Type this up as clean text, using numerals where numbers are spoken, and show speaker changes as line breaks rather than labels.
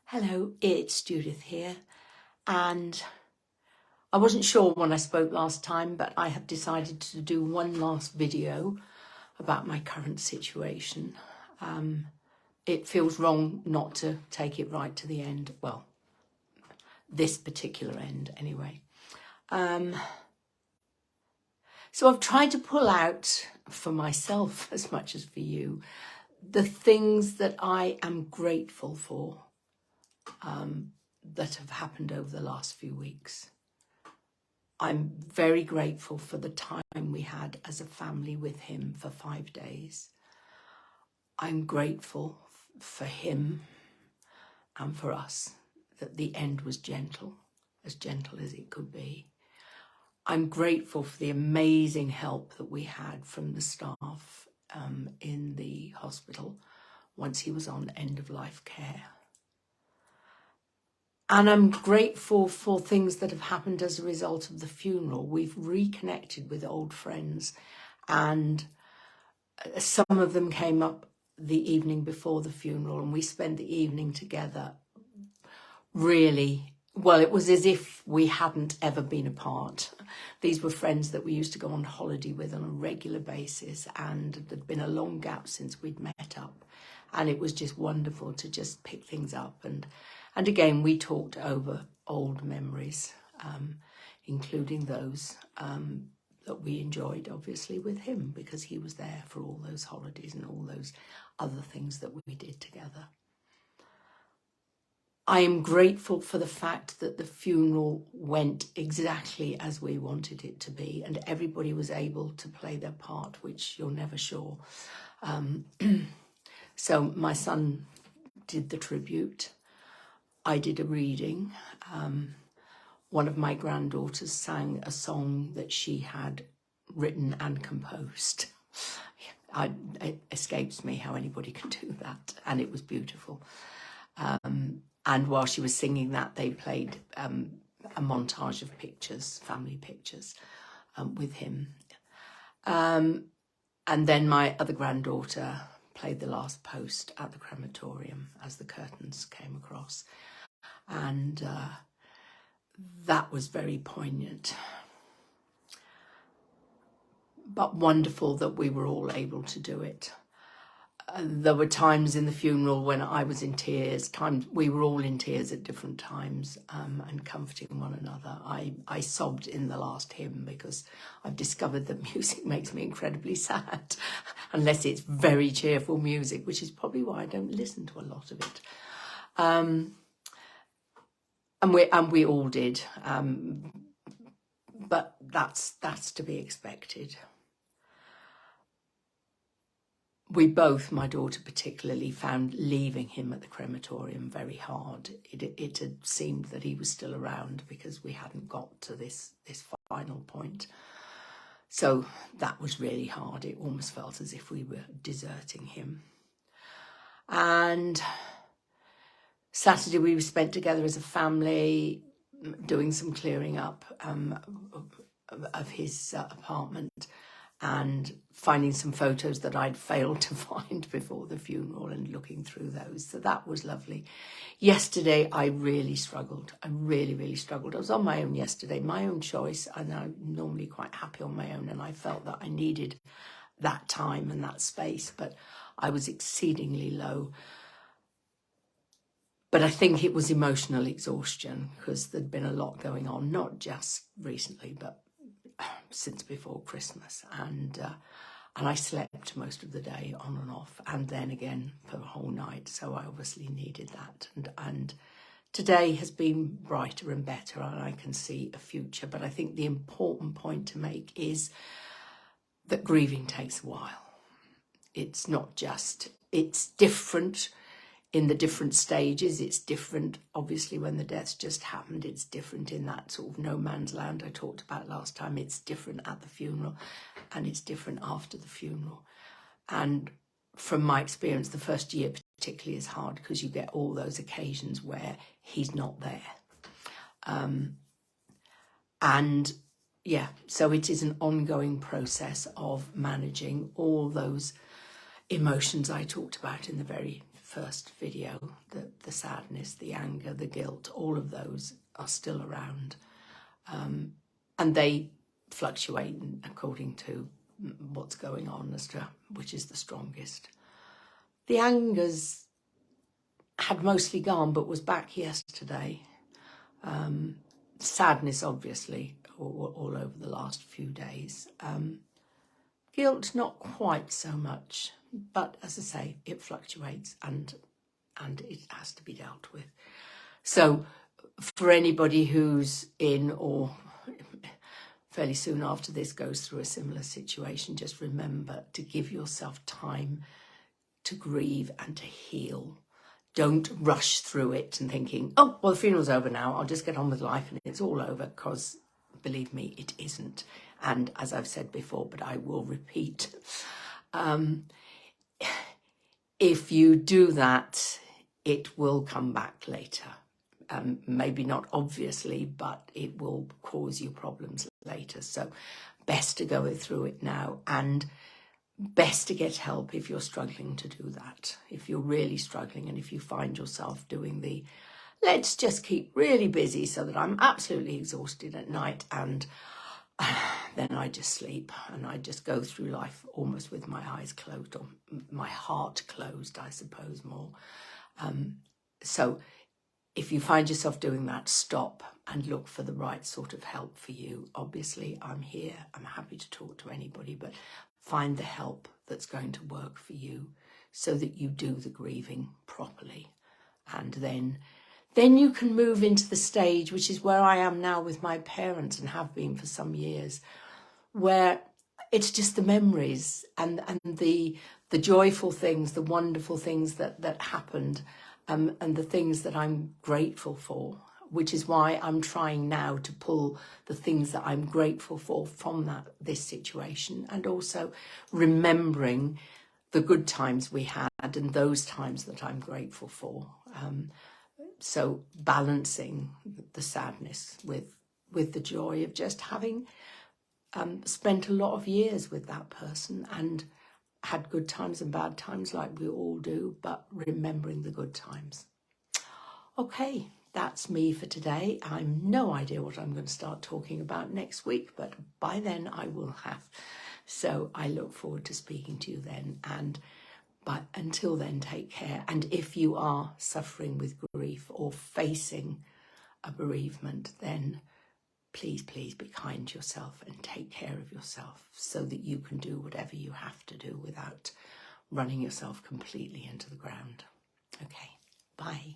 Hello, it's Judith here, and I wasn't sure when I spoke last time, but I have decided to do one last video about my current situation. It feels wrong not to take it right to the end, well, this particular end anyway. So I've tried to pull out for myself as much as for you the things that I am grateful for that have happened over the last few weeks. I'm very grateful for the time we had as a family with him for 5 days. I'm grateful for him and for us that the end was gentle as it could be. I'm grateful for the amazing help that we had from the staff in the hospital once he was on end-of-life care. And I'm grateful for things that have happened as a result of the funeral. We've reconnected with old friends, and some of them came up the evening before the funeral, and we spent the evening together. Really, well, it was as if we hadn't ever been apart. These were friends that we used to go on holiday with on a regular basis, and there'd been a long gap since we'd met up. And it was just wonderful to just pick things up. And again, we talked over old memories, including those that we enjoyed, obviously, with him, because he was there for all those holidays and all those other things that we did together. I am grateful for the fact that the funeral went exactly as we wanted it to be, and everybody was able to play their part, which you're never sure. So my son did the tribute. I did a reading. One of my granddaughters sang a song that she had written and composed. It escapes me how anybody can do that, and it was beautiful. And while she was singing that, they played a montage of pictures, family pictures, with him. And then my other granddaughter played the last post at the crematorium as the curtains came across. And that was very poignant, but wonderful that we were all able to do it. There were times in the funeral when I was in tears, times we were all in tears at different times, and comforting one another. I sobbed in the last hymn because I've discovered that music makes me incredibly sad, unless it's very cheerful music, which is probably why I don't listen to a lot of it. And we all did, but that's to be expected. We both, my daughter particularly, found leaving him at the crematorium very hard. It had seemed that he was still around because we hadn't got to this final point. So that was really hard. It almost felt as if we were deserting him. And Saturday we spent together as a family doing some clearing up of his apartment, and finding some photos that I'd failed to find before the funeral and looking through those. So that was lovely. Yesterday, I really struggled. I really struggled. I was on my own yesterday, my own choice, and I'm normally quite happy on my own, and I felt that I needed that time and that space, but I was exceedingly low. But I think it was emotional exhaustion because there'd been a lot going on, not just recently, but since before Christmas, and I slept most of the day on and off, and then again for the whole night, so I obviously needed that, and today has been brighter and better, and I can see a future. But I think the important point to make is that grieving takes a while. It's not just, it's different in the different stages. It's different, obviously, when the death's just happened. It's different in that sort of no man's land I talked about last time. It's different at the funeral, and it's different after the funeral. And from my experience, the first year particularly is hard because you get all those occasions where he's not there. And yeah, so it is an ongoing process of managing all those emotions I talked about in the very first video, the sadness, the anger, the guilt, all of those are still around. And they fluctuate according to what's going on as to which is the strongest. The anger's had mostly gone, but was back yesterday. Sadness, obviously, all over the last few days. Guilt, not quite so much, but as I say, it fluctuates and it has to be dealt with. So for anybody who's in or fairly soon after this goes through a similar situation, just remember to give yourself time to grieve and to heal. Don't rush through it and thinking, oh, well, the funeral's over now, I'll just get on with life and it's all over, because believe me, it isn't. And as I've said before, but I will repeat, if you do that, it will come back later. Maybe not obviously, but it will cause you problems later. So best to go through it now, and best to get help if you're struggling to do that. If you're really struggling and if you find yourself doing the, let's just keep really busy so that I'm absolutely exhausted at night, and then I just sleep and I just go through life almost with my eyes closed, or my heart closed, I suppose more. So if you find yourself doing that, stop and look for the right sort of help for you. Obviously, I'm here. I'm happy to talk to anybody, but find the help that's going to work for you so that you do the grieving properly. And then you can move into the stage, which is where I am now with my parents and have been for some years, where it's just the memories and the joyful things, the wonderful things that happened, and the things that I'm grateful for, which is why I'm trying now to pull the things that I'm grateful for from this situation, and also remembering the good times we had and those times that I'm grateful for. So balancing the sadness with the joy of just having spent a lot of years with that person and had good times and bad times like we all do, but remembering the good times. Okay, that's me for today. I've no idea what I'm going to start talking about next week, but by then I will have. So I look forward to speaking to you then. But until then, take care. And if you are suffering with grief or facing a bereavement, then please, please be kind to yourself and take care of yourself so that you can do whatever you have to do without running yourself completely into the ground. Okay, bye.